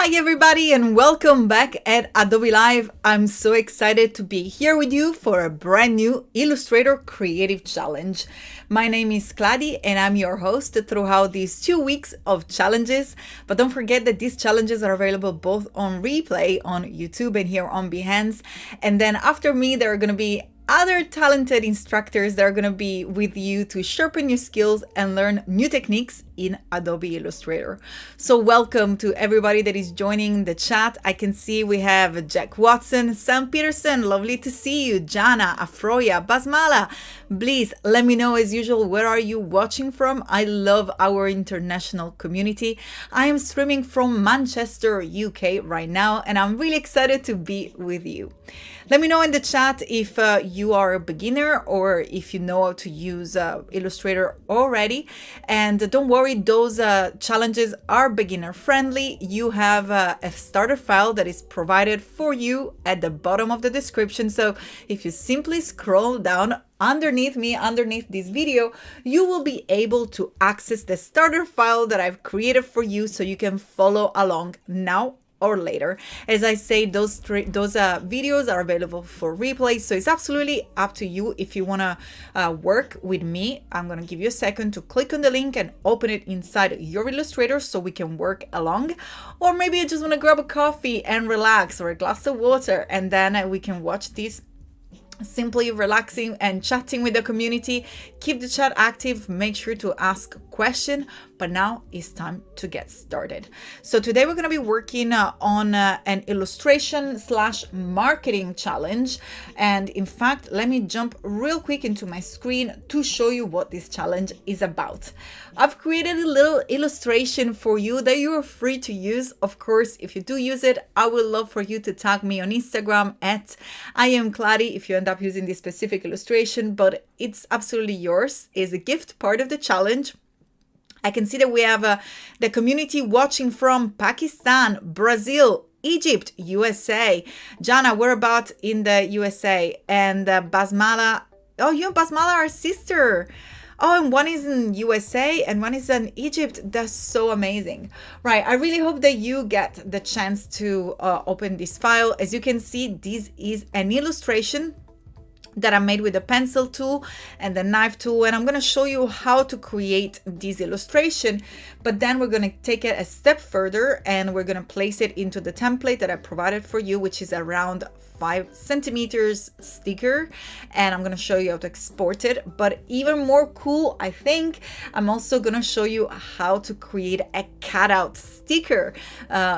Hi everybody and welcome back at Adobe Live. I'm so excited to be here with you for a brand new Illustrator Creative Challenge. My name is Kladi and I'm your host throughout these 2 weeks of challenges. But don't forget that these challenges are available both on replay on YouTube and here on Behance. And then after me, there are going to be other talented instructors that are going to be with you to sharpen your skills and learn new techniques in Adobe Illustrator. So welcome to everybody that is joining the chat. I can see we have Jack Watson, Sam Peterson, lovely to see you, Jana, Afroya, Basmala. Please let me know as usual, where are you watching from? I love our international community. I am streaming from Manchester, UK right now, and I'm really excited to be with you. Let me know in the chat if you are a beginner or if you know how to use Illustrator already. And don't worry, those challenges are beginner friendly. You have a starter file that is provided for you at the bottom of the description. So if you simply scroll down underneath this video, you will be able to access the starter file that I've created for you so you can follow along now or later. As I say, those videos are available for replay, so it's absolutely up to you if you want to work with me. I'm going to give you a second to click on the link and open it inside your Illustrator so we can work along. Or maybe you just want to grab a coffee and relax, or a glass of water, and then we can watch this simply relaxing and chatting with the community. Keep the chat active, make sure to ask a question, but now it's time to get started. So today we're going to be working on an illustration / marketing challenge. And in fact, let me jump real quick into my screen to show you what this challenge is about. I've created a little illustration for you that you are free to use. Of course, if you do use it, I would love for you to tag me on Instagram at @IamKladi if you end up using this specific illustration, but it's absolutely yours. It's a gift, part of the challenge. I can see that we have the community watching from Pakistan, Brazil, Egypt, USA. Jana, we're about in the USA. And Basmala, oh, you and Basmala are sister. Oh, and one is in USA and one is in Egypt. That's so amazing. Right, I really hope that you get the chance to open this file. As you can see, this is an illustration that I made with the pencil tool and the knife tool, and I'm going to show you how to create this illustration, but then we're going to take it a step further and we're going to place it into the template that I provided for you, which is around 5 centimeters sticker, and I'm going to show you how to export it. But even more cool, I think, I'm also going to show you how to create a cutout sticker,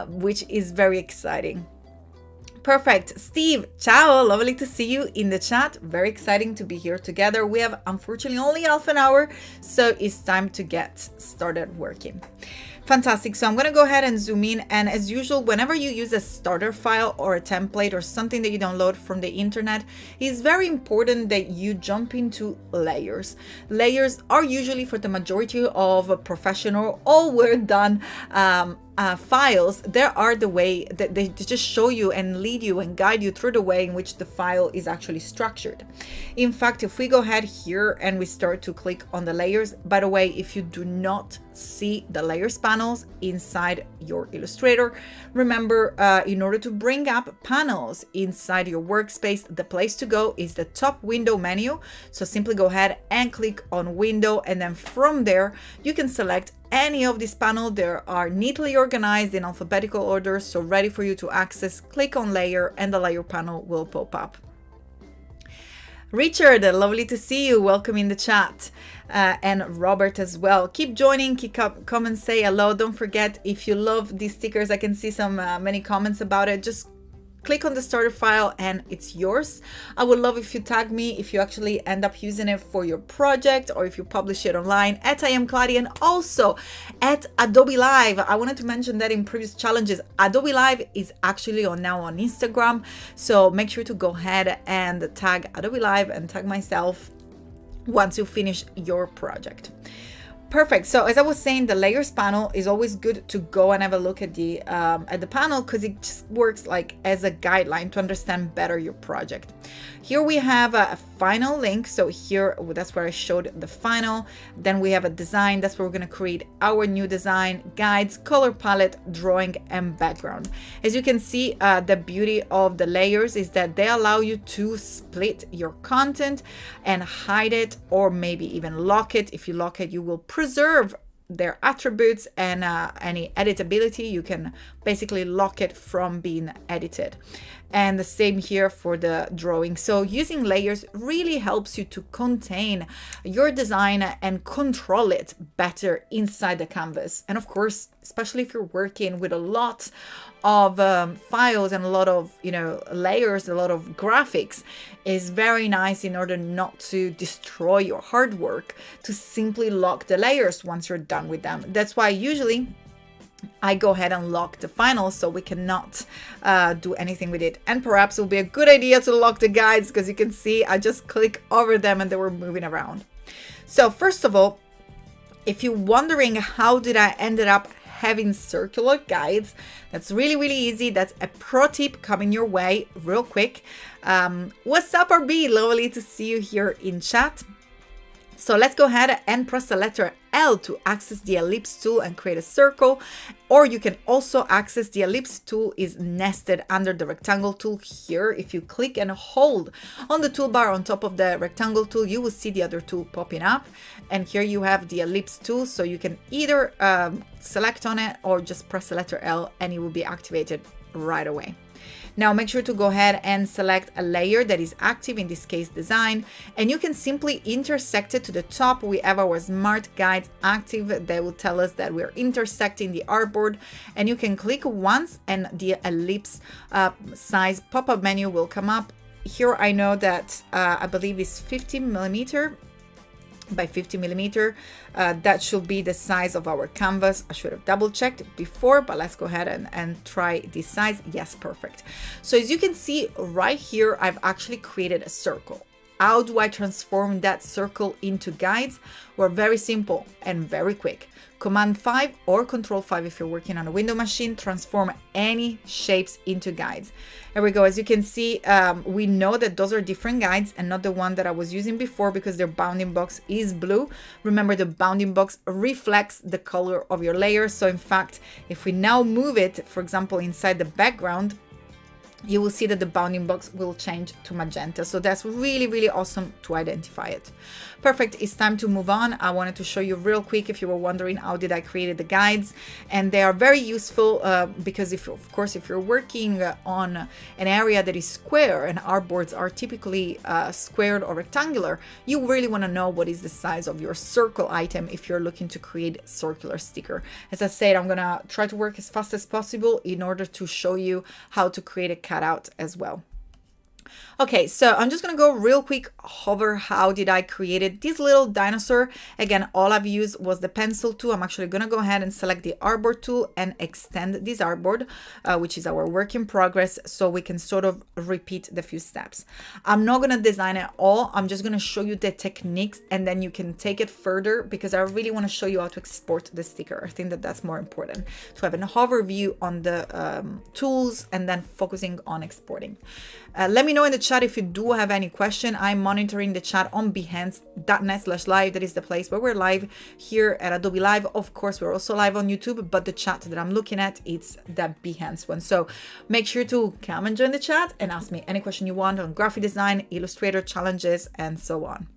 which is very exciting. Perfect. Steve, ciao. Lovely to see you in the chat. Very exciting to be here together. We have unfortunately only half an hour, so it's time to get started working. Fantastic. So I'm going to go ahead and zoom in. And as usual, whenever you use a starter file or a template or something that you download from the internet, it's very important that you jump into layers. Layers are usually, for the majority of professional, all work done files, there are the way that they just show you and lead you and guide you through the way in which the file is actually structured. In fact, if we go ahead here and we start to click on the layers, by the way, if you do not see the layers panels inside your Illustrator, remember, in order to bring up panels inside your workspace, the place to go is the top window menu. So simply go ahead and click on window, and then from there you can select any of these panels. They are neatly organized in alphabetical order, so ready for you to access. Click on layer and the layer panel will pop up. Richard, lovely to see you. Welcome in the chat. And Robert as well. Keep joining, come and say hello. Don't forget, if you love these stickers, I can see some many comments about it. Just click on the starter file and it's yours. I would love if you tag me if you actually end up using it for your project or if you publish it online at @IamKladi and also at Adobe Live. I wanted to mention that in previous challenges, Adobe Live is actually now on Instagram. So make sure to go ahead and tag Adobe Live and tag myself once you finish your project. Perfect. So as I was saying, the layers panel is always good to go and have a look at the panel, because it just works like as a guideline to understand better your project. Here we have a final link. So here, that's where I showed the final. Then we have a design. That's where we're going to create our new design, guides, color palette, drawing, and background. As you can see, the beauty of the layers is that they allow you to split your content and hide it, or maybe even lock it. If you lock it, you will preserve their attributes and any editability. You can basically lock it from being edited. And the same here for the drawing. So using layers really helps you to contain your design and control it better inside the canvas. And of course, especially if you're working with a lot of files and a lot of layers, a lot of graphics, is very nice in order not to destroy your hard work, to simply lock the layers once you're done with them. That's why usually I go ahead and lock the final, so we cannot do anything with it. And perhaps it will be a good idea to lock the guides, because you can see I just click over them and they were moving around. So first of all, if you're wondering how did I ended up having circular guides, that's really easy. That's a pro tip coming your way real quick. What's up, RB? Lovely to see you here in chat. So let's go ahead and press the letter L to access the ellipse tool and create a circle. Or you can also access the ellipse tool is nested under the rectangle tool here. If you click and hold on the toolbar on top of the rectangle tool, you will see the other tool popping up. And here you have the ellipse tool. So you can either select on it or just press the letter L and it will be activated right away. Now make sure to go ahead and select a layer that is active, in this case design, and you can simply intersect it to the top. We have our smart guides active. They will tell us that we're intersecting the artboard, and you can click once and the ellipse size pop-up menu will come up. Here I know that I believe it's 50 millimeter by 50 millimeter. That should be the size of our canvas. I should have double checked before, but let's go ahead and try this size. Yes, perfect. So as you can see right here, I've actually created a circle. How do I transform that circle into guides? Well, very simple and very quick. Command 5 or Control 5 if you're working on a window machine, transform any shapes into guides. There we go. As you can see, we know that those are different guides and not the one that I was using before, because their bounding box is blue. Remember, the bounding box reflects the color of your layer. So in fact, if we now move it, for example, inside the background, you will see that the bounding box will change to magenta. So that's really awesome to identify it. Perfect. It's time to move on. I wanted to show you real quick if you were wondering how did I create the guides, and they are very useful because if you're working on an area that is square, and artboards are typically squared or rectangular, you really want to know what is the size of your circle item if you're looking to create circular sticker. As I said, I'm gonna try to work as fast as possible in order to show you how to create a cutout as well. Okay, so I'm just gonna go real quick over how did I create it. This little dinosaur, again, all I've used was the pencil tool. I'm actually gonna go ahead and select the artboard tool and extend this artboard, which is our work in progress, so we can sort of repeat the few steps. I'm not gonna design it all. I'm just gonna show you the techniques, and then you can take it further, because I really wanna show you how to export the sticker. I think that that's more important, to have an overview on the tools and then focusing on exporting. Let me know in the chat if you do have any question. I'm monitoring the chat on behance.net/live. That is the place where we're live here at Adobe Live. Of course, we're also live on YouTube, but the chat that I'm looking at, it's the Behance one. So make sure to come and join the chat and ask me any question you want on graphic design, Illustrator challenges, and so on.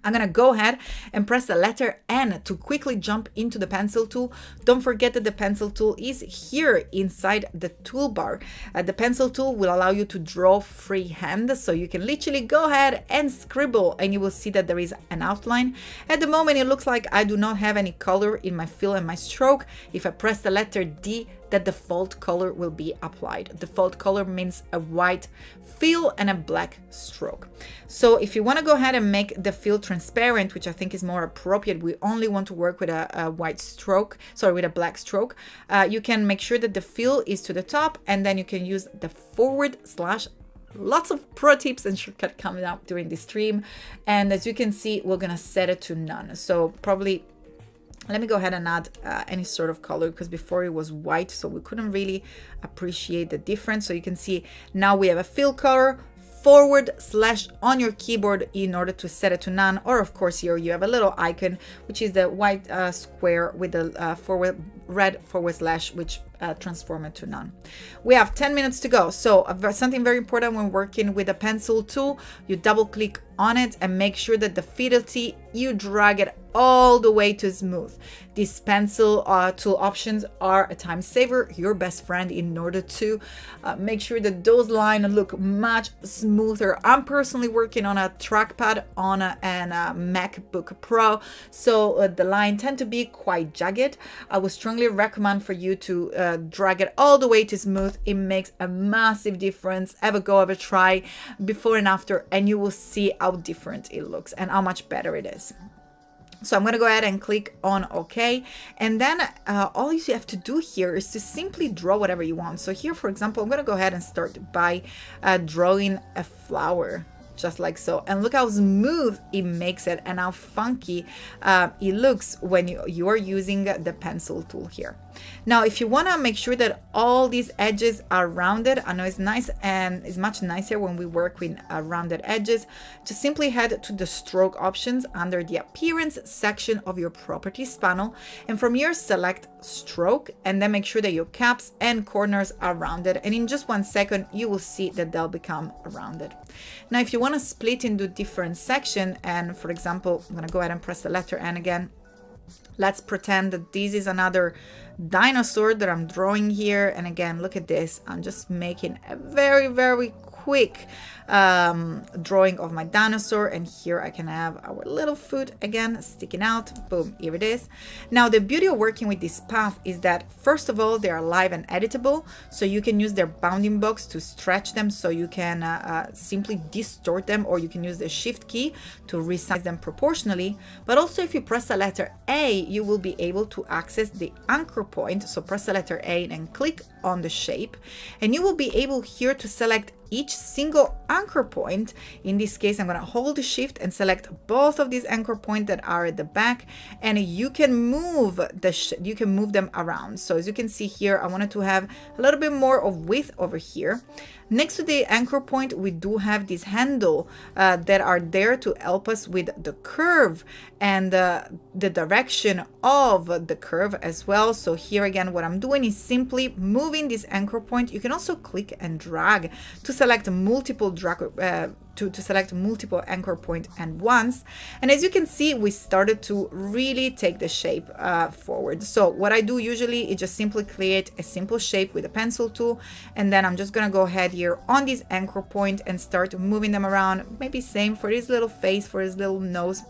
I'm gonna go ahead and press the letter N to quickly jump into the pencil tool. Don't forget that the pencil tool is here inside the toolbar. The pencil tool will allow you to draw freehand, so you can literally go ahead and scribble, and you will see that there is an outline. At the moment, it looks like I do not have any color in my fill and my stroke. If I press the letter D, that default color will be applied. Default color means a white fill and a black stroke. So if you want to go ahead and make the fill transparent, which I think is more appropriate, we only want to work with a white stroke, sorry, with a black stroke, you can make sure that the fill is to the top, and then you can use the forward slash. Lots of pro tips and shortcut coming up during this stream. And as you can see, we're gonna set it to none. So probably Let me go ahead and add any sort of color, because before it was white, so we couldn't really appreciate the difference. So you can see now we have a fill color, / on your keyboard in order to set it to none, or of course here you have a little icon, which is the white square with the red / which transform it to none. We have 10 minutes to go. So something very important when working with a pencil tool, you double click on it and make sure that the fidelity, you drag it all the way to smooth. These pencil tool options are a time saver, your best friend, in order to make sure that those lines look much smoother. I'm personally working on a trackpad on a MacBook Pro, so the lines tend to be quite jagged. I would strongly recommend for you to drag it all the way to smooth. It makes a massive difference. Have a go, have a try before and after, and you will see how different it looks and how much better it is. So I'm going to go ahead and click on OK. And then all you have to do here is to simply draw whatever you want. So here, for example, I'm going to go ahead and start by drawing a flower, just like so. And look how smooth it makes it and how funky it looks when you are using the pencil tool here. Now, if you want to make sure that all these edges are rounded, I know it's nice and it's much nicer when we work with rounded edges, just simply head to the stroke options under the appearance section of your properties panel, and from here select stroke, and then make sure that your caps and corners are rounded, and in just 1 second you will see that they'll become rounded. Now, if you want to split into different sections, and for example, I'm going to go ahead and press the letter N again. Let's pretend that this is another dinosaur that I'm drawing here. And again, look at this. I'm just making a very, very quick drawing of my dinosaur, and here I can have our little foot again sticking out. Boom, here it is. Now, the beauty of working with this path is that first of all, they are live and editable, so you can use their bounding box to stretch them, so you can simply distort them, or you can use the shift key to resize them proportionally. But also, if you press the letter A, you will be able to access the anchor point. So press the letter A and click on the shape, and you will be able here to select each single anchor point. In this case, I'm going to hold the shift and select both of these anchor points that are at the back, and you can move them around. So as you can see here, I wanted to have a little bit more of width over here. Next to the anchor point, we do have this handle that are there to help us with the curve and the direction of the curve as well. So here again, what I'm doing is simply moving this anchor point. You can also click and drag to select multiple to select multiple anchor point at once. And as you can see, we started to really take the shape forward. So what I do usually is just simply create a simple shape with a pencil tool, and then I'm just gonna go ahead here on this anchor point and start moving them around. Maybe same for his little face, for his little nose.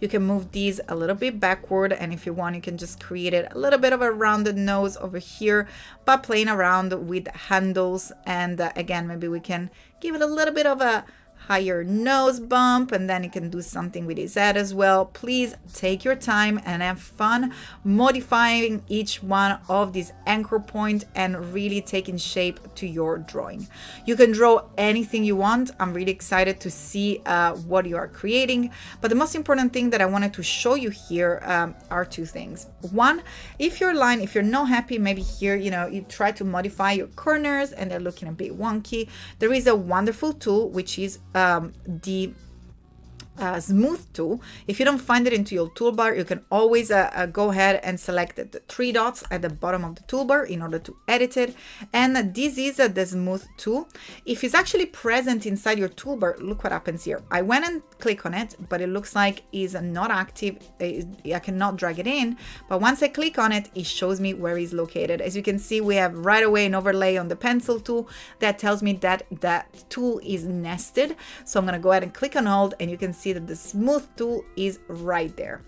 You can move these a little bit backward, and if you want, you can just create it a little bit of a rounded nose over here by playing around with handles. And again, maybe we can give it a little bit of a higher nose bump, and then you can do something with his head as well. Please take your time and have fun modifying each one of these anchor points and really taking shape to your drawing. You can draw anything you want. I'm really excited to see what you are creating, but the most important thing that I wanted to show you here are two things. One, if you're not happy, maybe here, you try to modify your corners and they're looking a bit wonky, there is a wonderful tool, which is the smooth tool. If you don't find it into your toolbar, you can always go ahead and select the three dots at the bottom of the toolbar in order to edit it. And this is the smooth tool. If it's actually present inside your toolbar, look what happens here. I went and click on it, but it looks like it's not active. I cannot drag it in, but once I click on it, it shows me where it's located. As you can see, we have right away an overlay on the pencil tool that tells me that that tool is nested. So I'm going to go ahead and click on hold, and you can see that the smooth tool is right there.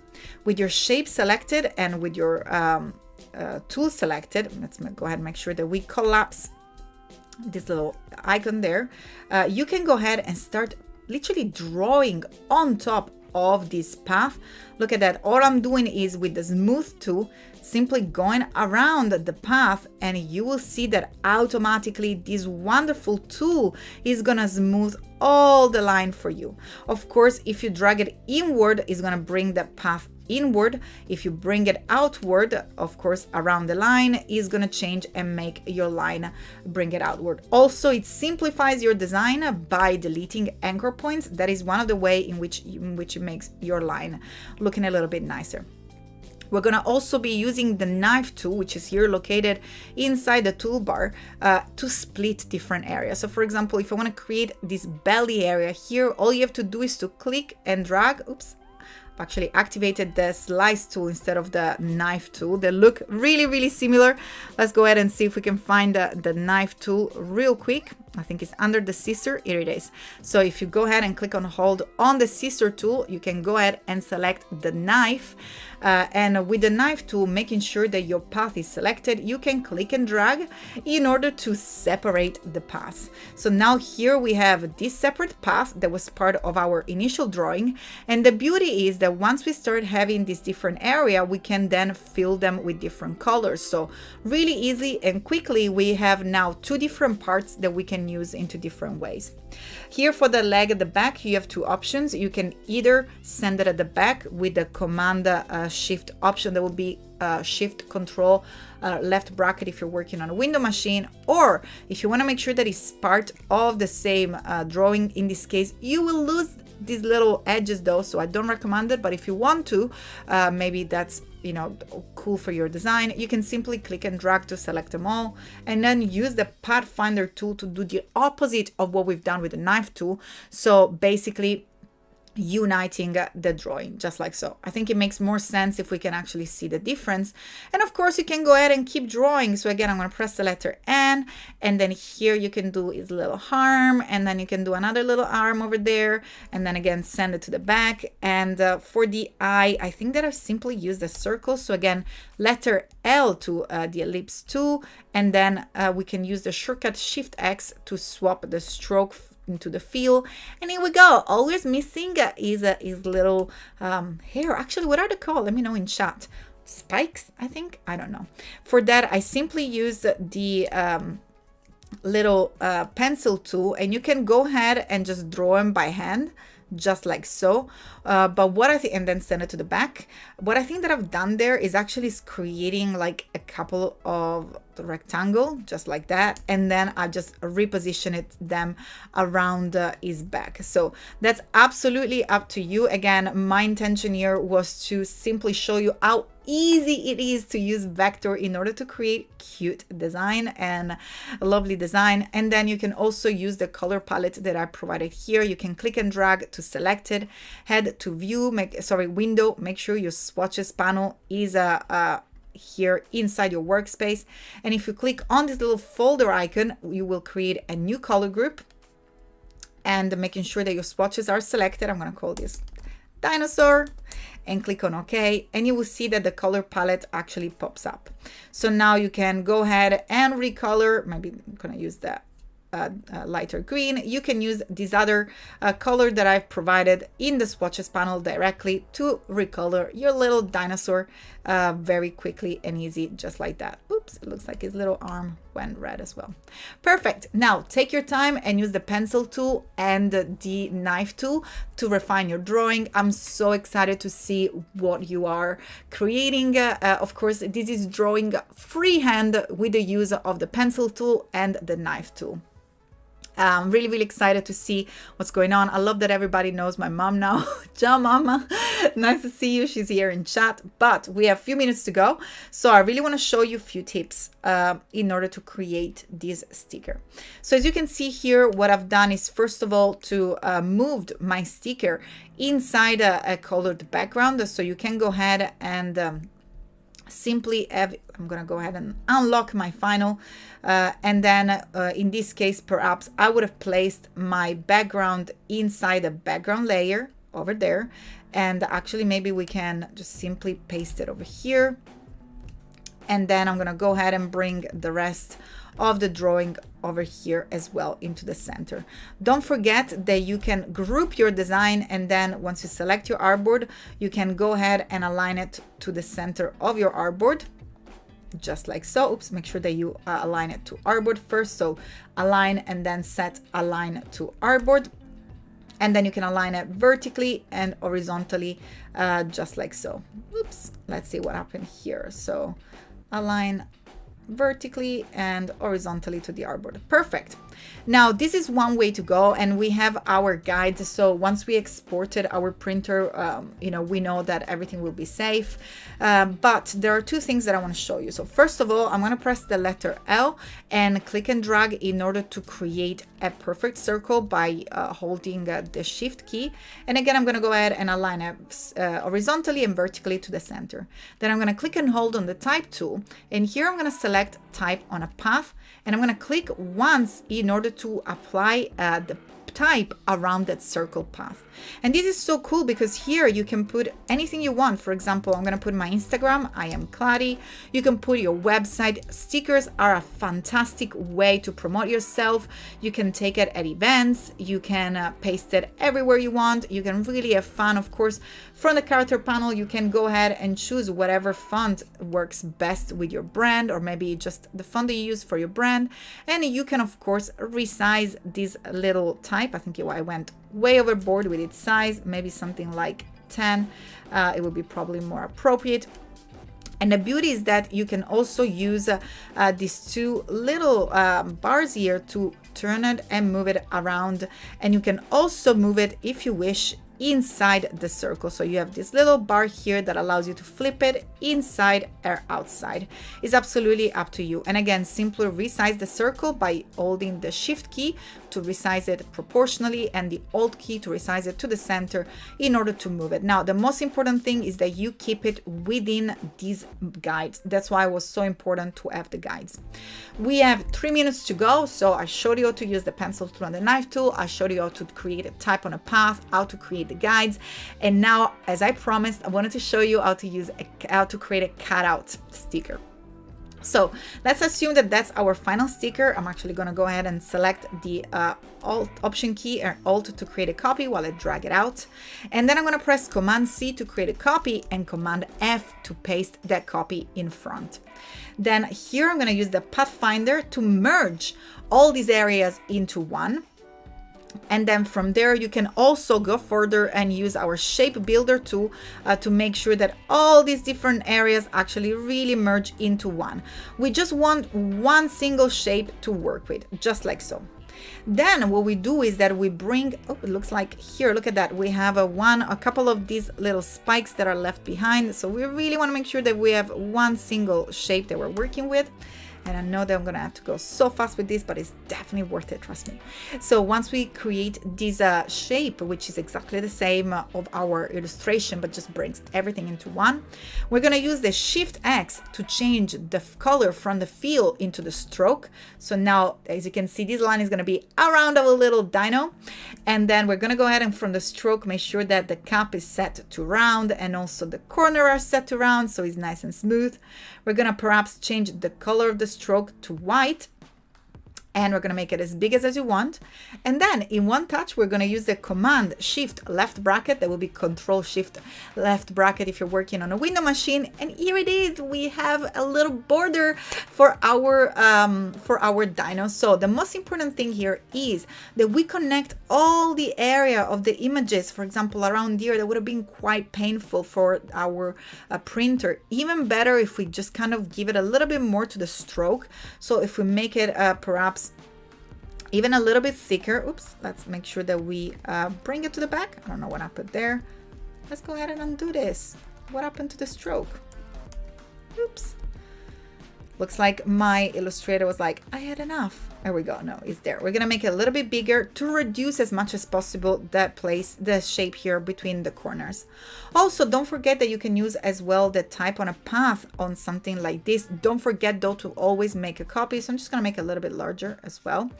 With your shape selected and with your tool selected, let's go ahead and make sure that we collapse this little icon there. You can go ahead and start literally drawing on top of this path. Look at that. All I'm doing is with the smooth tool, simply going around the path, and you will see that automatically this wonderful tool is gonna smooth all the line for you. Of course, if you drag it inward, it's gonna bring the path inward. If you bring it outward, of course, around the line is gonna change and make your line bring it outward. Also, it simplifies your design by deleting anchor points. That is one of the way in which it makes your line looking a little bit nicer. We're gonna also be using the knife tool, which is here located inside the toolbar, to split different areas. So for example, if I wanna create this belly area here, all you have to do is to click and drag. Oops, actually activated the slice tool instead of the knife tool. They look really similar. Let's go ahead and see if we can find the knife tool real quick. I think it's under the scissor. Here it is. So if you go ahead and click on hold on the scissor tool, you can go ahead and select the knife. And with the knife tool, making sure that your path is selected, you can click and drag in order to separate the paths. So now here we have this separate path that was part of our initial drawing. And the beauty is that once we start having this different area, we can then fill them with different colors. So really easy and quickly, we have now two different parts that we can use into different ways. Here for the leg at the back, you have two options. You can either send it at the back with the command shift option. That will be shift control left bracket if you're working on a window machine, or if you want to make sure that it's part of the same drawing. In this case, you will lose these little edges though, so I don't recommend it. But if you want to, maybe that's cool for your design, you can simply click and drag to select them all, and then use the Pathfinder tool to do the opposite of what we've done with the knife tool. So basically uniting the drawing just like so. I think it makes more sense if we can actually see the difference. And of course you can go ahead and keep drawing. So again, I'm going to press the letter N, and then here you can do his little arm, and then you can do another little arm over there, and then again send it to the back. And for the eye, I think that I've simply used a circle. So again, letter L to the ellipse tool, and then we can use the shortcut Shift X to swap the stroke into the fill. And here we go. All we're missing is little hair. Actually, what are they called? Let me know in chat. Spikes, I think. I don't know. For that, I simply use the little pencil tool, and you can go ahead and just draw them by hand, just like so. But what I think, and then send it to the back. What I think that I've done there is actually creating like a couple of rectangle, just like that, and then I just reposition them around his back. So that's absolutely up to you. Again, my intention here was to simply show you how easy it is to use vector in order to create cute design and a lovely design. And then you can also use the color palette that I provided here. You can click and drag to select it, head to view, window, make sure your swatches panel is here inside your workspace. And if you click on this little folder icon, you will create a new color group, and making sure that your swatches are selected. I'm going to call this dinosaur, and click on OK, and you will see that the color palette actually pops up. So now you can go ahead and recolor. Maybe I'm going to use that lighter green. You can use this other color that I've provided in the swatches panel directly to recolor your little dinosaur very quickly and easy, just like that. Oops, it looks like his little arm went red as well. Perfect. Now take your time and use the pencil tool and the knife tool to refine your drawing. I'm so excited to see what you are creating. Of course, this is drawing freehand with the use of the pencil tool and the knife tool. I'm really excited to see what's going on. I love that everybody knows my mom now. Ciao, mama. Nice to see you. She's here in chat, but we have a few minutes to go. So I really want to show you a few tips in order to create this sticker. So as you can see here, what I've done is first of all to moved my sticker inside a colored background. So you can go ahead and simply have, I'm going to go ahead and unlock my final, and then in this case perhaps I would have placed my background inside a background layer over there, and actually maybe we can just simply paste it over here, and then I'm going to go ahead and bring the rest of the drawing over here as well into the center. Don't forget that you can group your design, and then once you select your artboard, you can go ahead and align it to the center of your artboard, just like so. Oops, make sure that you align it to artboard first. So align and then set align to artboard. And then you can align it vertically and horizontally, just like so. Oops, let's see what happened here. So align vertically and horizontally to the artboard. Perfect. Now this is one way to go, and we have our guides. So once we exported our printer, we know that everything will be safe. But there are two things that I want to show you. So first of all, I'm going to press the letter L and click and drag in order to create a perfect circle by holding the shift key. And again, I'm going to go ahead and align it horizontally and vertically to the center. Then I'm going to click and hold on the type tool, and here I'm going to select type on a path, and I'm going to click once in order to apply the type around that circle path. And this is so cool because here you can put anything you want. For example, I'm going to put my Instagram, I am Kladi. You can put your website. Stickers are a fantastic way to promote yourself. You can take it at events, you can paste it everywhere you want. You can really have fun. Of course, from the character panel, you can go ahead and choose whatever font works best with your brand, or maybe just the font that you use for your brand. And you can, of course, resize this little type. I think I went way overboard with its size, maybe something like 10. It would be probably more appropriate. And the beauty is that you can also use these two little bars here to turn it and move it around. And you can also move it, if you wish, inside the circle. So you have this little bar here that allows you to flip it inside or outside. It's absolutely up to you. And again, simply resize the circle by holding the shift key to resize it proportionally and the alt key to resize it to the center in order to move it. Now, the most important thing is that you keep it within these guides. That's why it was so important to have the guides. We have 3 minutes to go. So I showed you how to use the pencil tool and the knife tool. I showed you how to create a type on a path, how to create the guides. And now, as I promised, I wanted to show you how to create a cutout sticker. So let's assume that that's our final sticker. I'm actually going to go ahead and select the Alt Option key or Alt to create a copy while I drag it out. And then I'm going to press Command C to create a copy and Command F to paste that copy in front. Then here I'm going to use the Pathfinder to merge all these areas into one. And then from there, you can also go further and use our shape builder tool to make sure that all these different areas actually really merge into one. We just want one single shape to work with, just like so. Then what we do is that we bring, oh, it looks like here, look at that. We have a couple of these little spikes that are left behind. So we really want to make sure that we have one single shape that we're working with. And I know that I'm going to have to go so fast with this, but it's definitely worth it, trust me. So once we create this shape, which is exactly the same of our illustration, but just brings everything into one, we're going to use the Shift X to change the color from the fill into the stroke. So now, as you can see, this line is going to be around our little dino. And then we're going to go ahead and from the stroke, make sure that the cap is set to round and also the corner are set to round, so it's nice and smooth. We're going to perhaps change the color of the stroke to white, and we're going to make it as big as you want. And then in one touch, we're going to use the Command Shift left bracket. That will be Control Shift left bracket if you're working on a window machine. And here it is. We have a little border for our dino. So the most important thing here is that we connect all the area of the images. For example, around here, that would have been quite painful for our printer. Even better if we just kind of give it a little bit more to the stroke. So if we make it perhaps even a little bit thicker. Oops, let's make sure that we bring it to the back. I don't know what happened there. Let's go ahead and undo this. What happened to the stroke? Oops. Looks like my Illustrator was like, I had enough. There we go. No, it's there. We're going to make it a little bit bigger to reduce as much as possible the shape here between the corners. Also, don't forget that you can use as well the type on a path on something like this. Don't forget though to always make a copy. So I'm just going to make it a little bit larger as well.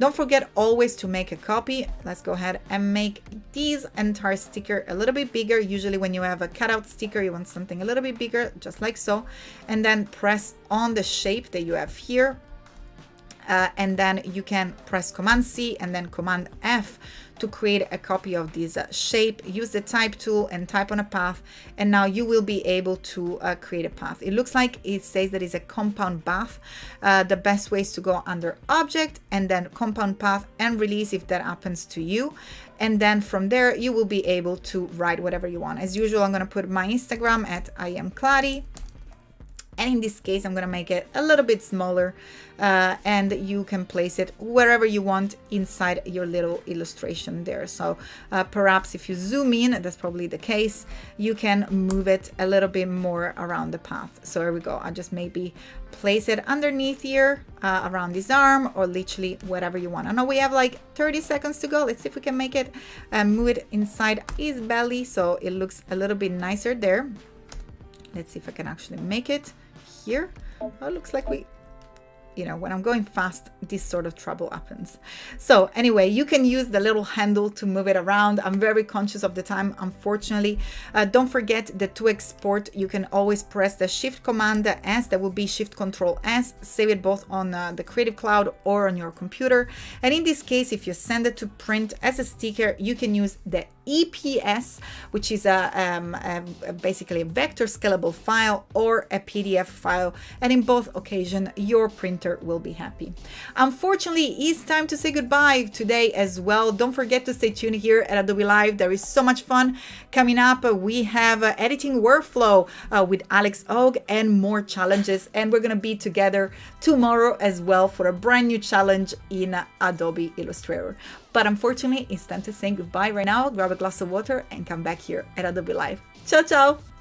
Don't forget always to make a copy. Let's go ahead and make these entire sticker a little bit bigger. Usually when you have a cutout sticker, you want something a little bit bigger, just like so. And then press on the shape that you have here. and then you can press Command C and then Command F to create a copy of this shape. Use the type tool and type on a path, and now you will be able to create a path. It looks like it says that it's a compound path. The best way is to go under Object and then Compound Path and Release if that happens to you. And then from there, you will be able to write whatever you want. As usual, I'm going to put my Instagram at I am Kladi. And in this case, I'm going to make it a little bit smaller, and you can place it wherever you want inside your little illustration there. So perhaps if you zoom in, that's probably the case, you can move it a little bit more around the path. So here we go. I'll just maybe place it underneath here, around this arm, or literally whatever you want. I know we have like 30 seconds to go. Let's see if we can make it, move it inside his belly so it looks a little bit nicer there. Let's see if I can actually make it here. Oh, it looks like we, you know, when I'm going fast, this sort of trouble happens. So anyway, you can use the little handle to move it around. I'm very conscious of the time, unfortunately. Don't forget that to export, you can always press the Shift Command S, that will be Shift Control S, save it both on the Creative Cloud or on your computer. And in this case, if you send it to print as a sticker, you can use the EPS, which is basically a vector scalable file or a PDF file, and in both occasions your printer will be happy. Unfortunately, it's time to say goodbye today as well. Don't forget to stay tuned here at Adobe Live. There is so much fun coming up. We have editing workflow with Alex Ogg and more challenges, and we're going to be together tomorrow as well for a brand new challenge in Adobe Illustrator. But unfortunately, it's time to say goodbye right now. Grab a glass of water and come back here at Adobe Live. Ciao, ciao!